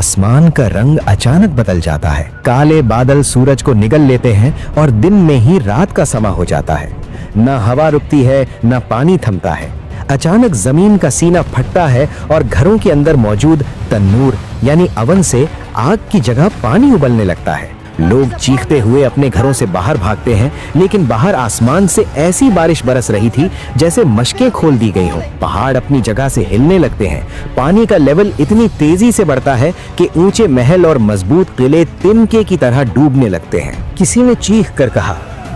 आसमान का रंग अचानक बदल जाता है। काले बादल सूरज को निगल लेते हैं और दिन में ही रात का समा हो जाता है। न हवा रुकती है, न पानी थमता है। अचानक जमीन का सीना फटता है और घरों के अंदर मौजूद तन्नूर यानी अवन से आग की जगह पानी उबलने लगता है। लोग चीखते हुए अपने घरों से बाहर भागते हैं, लेकिन बाहर आसमान से ऐसी बारिश बरस रही थी जैसे मशकें खोल दी गई हों। पहाड़ अपनी जगह से हिलने लगते हैं। पानी का लेवल इतनी तेजी से बढ़ता है कि ऊंचे महल और मजबूत किले तिनके की तरह डूबने लगते हैं। किसी ने चीख कर कहा,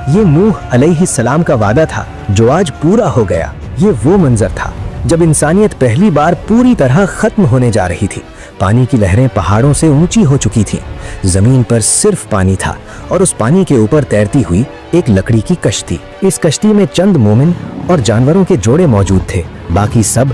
ये नूह अलैहिस्सलाम का वादा था जो आज पूरा हो गया। ये वो मंजर था जब इंसानियत पहली बार पूरी तरह खत्म होने जा रही थी। पानी की लहरें पहाड़ों से ऊंची हो चुकी थीं। जमीन पर सिर्फ पानी था और उस पानी के ऊपर तैरती हुई एक लकड़ी की कश्ती। इस कश्ती में चंद मोमिन और जानवरों के जोड़े मौजूद थे। बाकी सब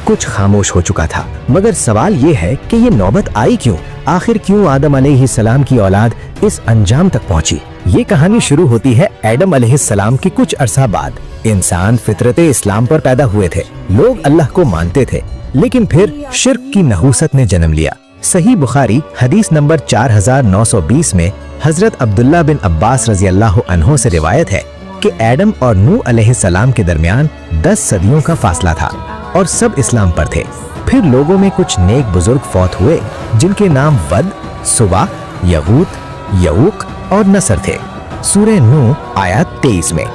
कुछ खामोश हो चुका था। मगर सवाल ये है कि ये नौबत आई क्यों? आखिर क्यों आदम अलैहिस्सलाम की औलाद इस अंजाम तक पहुंची? ये कहानी शुरू होती है आदम अलैहिस्सलाम के कुछ अरसा बाद। इंसान फितरते इस्लाम पर पैदा हुए थे। लोग अल्लाह को मानते थे, लेकिन फिर शिर्क की नहूसत ने जन्म लिया। सही बुखारी हदीस नंबर 4920 में हजरत अब्दुल्ला बिन अब्बास रजी अल्लाह अन्हो से रिवायत है कि आदम और नूह अलैहिस्सलाम के दरमियान 10 सदियों का फासला था और सब इस्लाम पर थे। फिर लोगों में कुछ नेक बुजुर्ग फौत हुए जिनके नाम वद, सुबा, यगूत, यऊक और नसर थे। सूरह नूह आयत 23 में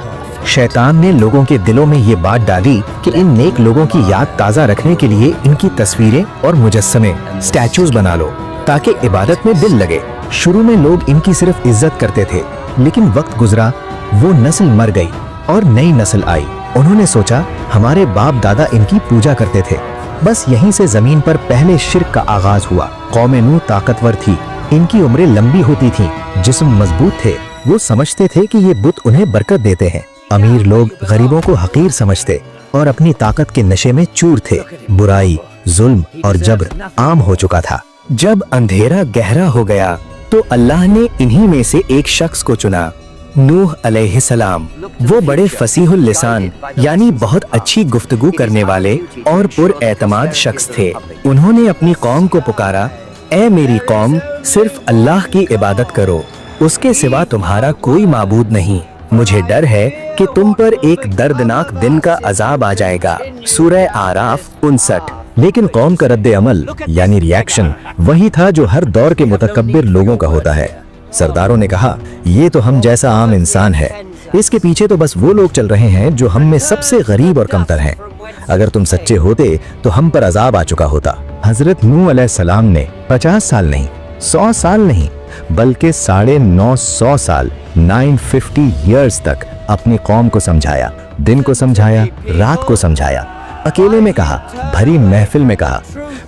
शैतान ने लोगों के दिलों में ये बात डाली कि इन नेक लोगों की याद ताज़ा रखने के लिए इनकी तस्वीरें और मुजस्समे स्टैचूज बना लो ताकि इबादत में दिल लगे। शुरू में लोग इनकी सिर्फ इज्जत करते थे, लेकिन वक्त गुजरा, वो नस्ल मर गई और नई नस्ल आई। उन्होंने सोचा हमारे बाप दादा इनकी पूजा करते थे। बस यहीं से जमीन पर पहले शिर्क का आगाज हुआ। कौम नूह ताकतवर थी, इनकी उम्रें लंबी होती थीं, जिस्म मजबूत थे। वो समझते थे कि ये बुत उन्हें बरकत देते हैं। अमीर लोग गरीबों को हकीर समझते और अपनी ताकत के नशे में चूर थे। बुराई, जुल्म और जबर आम हो चुका था। जब अंधेरा गहरा हो गया तो अल्लाह ने इन्हीं में से एक शख्स को चुना, नूह अलैहिस्सलाम। वो बड़े फसीहुल लिसान यानी बहुत अच्छी गुफ्तगू करने वाले और पुरएतमाद शख्स थे। उन्होंने अपनी कौम को पुकारा, ऐ मेरी कौम, सिर्फ अल्लाह की इबादत करो, उसके सिवा तुम्हारा कोई माबूद नहीं। मुझे डर है कि तुम पर एक दर्दनाक दिन का अजाब आ जाएगा। सूरह आराफ 59। लेकिन कौम का रद्द अमल यानी रिएक्शन वही था जो हर दौर के मुतकब्बिर लोगों का होता है। सरदारों ने कहा, ये तो हम जैसा आम इंसान है, इसके पीछे तो बस वो लोग चल रहे हैं जो हम में सबसे गरीब और कमतर हैं। अगर तुम सच्चे होते तो हम पर अजाब आ चुका होता। हजरत नूह अलैहिस्सलाम ने 50 साल नहीं, 100 साल नहीं, बल्कि 950 साल 950 ईयर्स तक अपनी कौम को समझाया। दिन को समझाया, रात को समझाया, अकेले में कहा, भरी महफिल में कहा।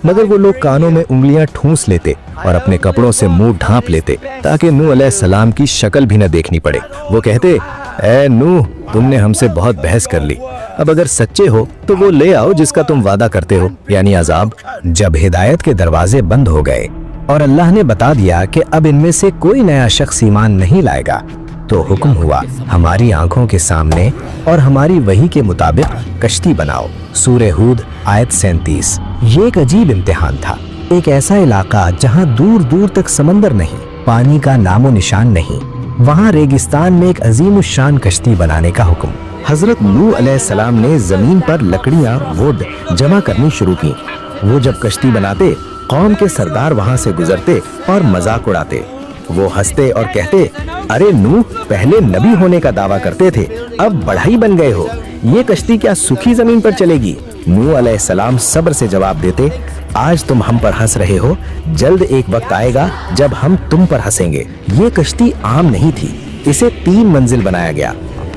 मगर वो लोग कानों में उंगलियां ठूंस लेते और अपने कपड़ों से मुंह ढांप लेते ताकि नूह अलैहिस्सलाम की शक्ल भी न देखनी पड़े। वो कहते, ऐ नूह, तुमने हमसे बहुत बहस कर ली, अब अगर सच्चे हो तो वो ले आओ जिसका तुम वादा करते हो, यानी अजाब। जब हिदायत के दरवाजे बंद हो गए और अल्लाह ने बता दिया कि अब इनमें से कोई नया शख्स ईमान नहीं लाएगा, तो हुक्म हुआ, हमारी आंखों के सामने और हमारी वही के मुताबिक कश्ती बनाओ। सूरह हूद आयत 37। ये एक अजीब इम्तिहान था। एक ऐसा इलाका जहां दूर दूर तक समंदर नहीं, पानी का नामो निशान नहीं, वहां रेगिस्तान में एक अजीमुश्शान कश्ती बनाने का हुक्म। हजरत नूह अलैहिस्सलाम ने जमीन पर लकड़ियां वुड जमा करनी शुरू की। वो जब कश्ती बनाते, कौम के सरदार वहां से गुजरते और मजाक उड़ाते। वो हंसते और कहते, अरे नूह, पहले नबी होने का दावा करते थे, अब बढ़ाई बन गए हो। ये कश्ती क्या सूखी जमीन पर चलेगी? नूह अलैहिस्सलाम सब्र से जवाब देते, आज तुम हम पर हंस रहे हो, जल्द एक वक्त आएगा जब हम तुम पर हंसेंगे। ये कश्ती आम नहीं थी, इसे 3 मंजिल बनाया गया,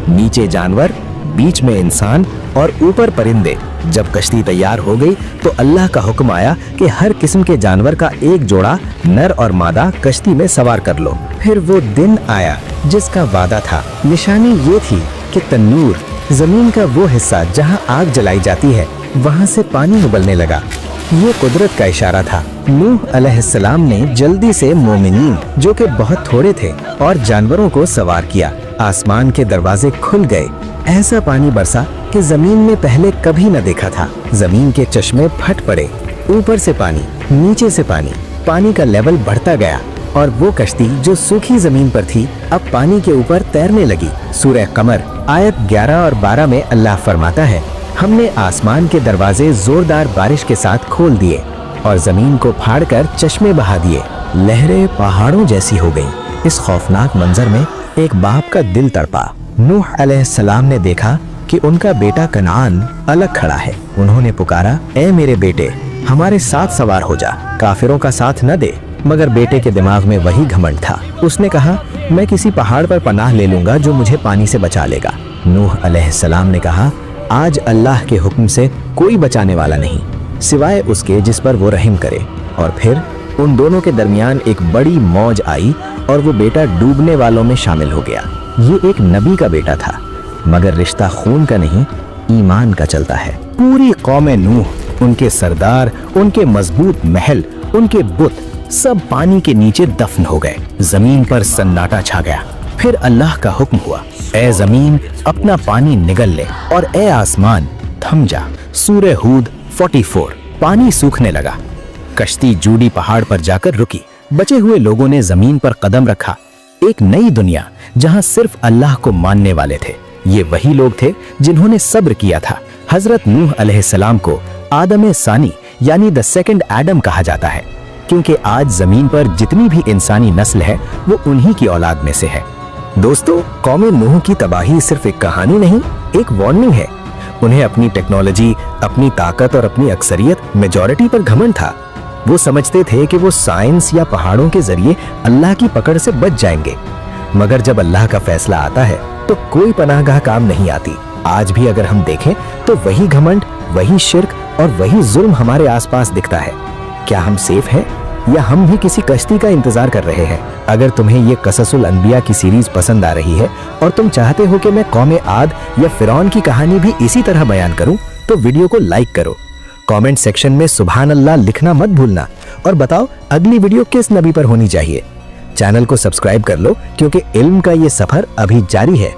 नीचे जानवर, बीच में इंसान और ऊपर परिंदे। जब कश्ती तैयार हो गई तो अल्लाह का हुक्म आया कि हर किस्म के जानवर का एक जोड़ा नर और मादा कश्ती में सवार कर लो। फिर वो दिन आया जिसका वादा था। निशानी ये थी कि तन्नूर, जमीन का वो हिस्सा जहां आग जलाई जाती है, वहां से पानी उबलने लगा। ये कुदरत का इशारा था। नूह अलैहिस्सलाम ने जल्दी से मोमिनीन, जो कि बहुत थोड़े थे, और जानवरों को सवार किया। आसमान के दरवाजे खुल गए। ऐसा पानी बरसा कि जमीन में पहले कभी न देखा था। जमीन के चश्मे फट पड़े, ऊपर से पानी, नीचे से पानी। पानी का लेवल बढ़ता गया और वो कश्ती जो सूखी जमीन पर थी अब पानी के ऊपर तैरने लगी। सूरह कमर आयत 11 और 12 में अल्लाह फरमाता है, हमने आसमान के दरवाजे जोरदार बारिश के साथ खोल दिए और जमीन को फाड़कर चश्मे बहा दिए। लहरें पहाड़ों जैसी हो गईं। इस खौफनाक मंजर में एक बाप का दिल तड़पा। नूह अलैहिस्सलाम ने देखा कि उनका बेटा कनान अलग खड़ा है। उन्होंने पुकारा, ए मेरे बेटे, हमारे साथ सवार हो जा, काफिरों का साथ न दे। मगर बेटे के दिमाग में वही घमंड था। उसने कहा, मैं किसी पहाड़ पर पनाह ले लूंगा जो मुझे पानी से बचा लेगा। नूह अलैहिस्सलाम ने कहा, आज अल्लाह के हुक्म से कोई बचाने वाला नहीं सिवाय उसके जिस पर वो रहम करे। और फिर उन दोनों के दरमियान एक बड़ी मौज आई और वो बेटा डूबने वालों में शामिल हो गया। ये एक नबी का बेटा था, मगर रिश्ता खून का नहीं, ईमान का चलता है। पूरी कौम नूह, उनके सरदार, उनके मजबूत महल, उनके बुत सब पानी के नीचे दफन हो गए। जमीन पर सन्नाटा छा गया। फिर अल्लाह का हुक्म हुआ, ए जमीन अपना पानी निगल ले और ए आसमान थम जा। सूरह हूद 44। पानी सूखने लगा। कश्ती जूडी पहाड़ पर जाकर रुकी। बचे हुए लोगों ने जमीन पर कदम रखा। एक नई दुनिया जहां सिर्फ अल्लाह को मानने वाले थे। ये वही लोग थे जिन्होंने सब्र किया था। हजरत नूह अलैहिस्सलाम को आदम सानी यानी द सेकंड एडम कहा जाता है, क्योंकि आज जमीन पर जितनी भी इंसानी नस्ल है वो उन्हीं की औलाद में से है। दोस्तों, कौम नूह की तबाही सिर्फ एक कहानी नहीं, एक वार्निंग है। उन्हें अपनी टेक्नोलॉजी, अपनी ताकत और अपनी अक्सरियत, मेजॉरिटी पर घमंड था। वो समझते थे कि वो साइंस या पहाड़ों के जरिए अल्लाह की पकड़ से बच जाएंगे। मगर जब अल्लाह का फैसला आता है तो कोई पनाहगाह काम नहीं आती। आज भी अगर हम देखें तो वही घमंड, वही शिर्क और वही जुल्म हमारे आसपास दिखता है। क्या हम सेफ हैं या हम भी किसी कश्ती का इंतजार कर रहे हैं? अगर तुम्हें ये कससुल अंबिया की सीरीज पसंद आ रही है और तुम चाहते हो कि मैं कौम आद या फिरौन की कहानी भी इसी तरह बयान करूं, तो वीडियो को लाइक करो। कमेंट सेक्शन में सुभान अल्लाह लिखना मत भूलना और बताओ अगली वीडियो किस नबी पर होनी चाहिए। चैनल को सब्सक्राइब कर लो क्योंकि इल्म का ये सफर अभी जारी है।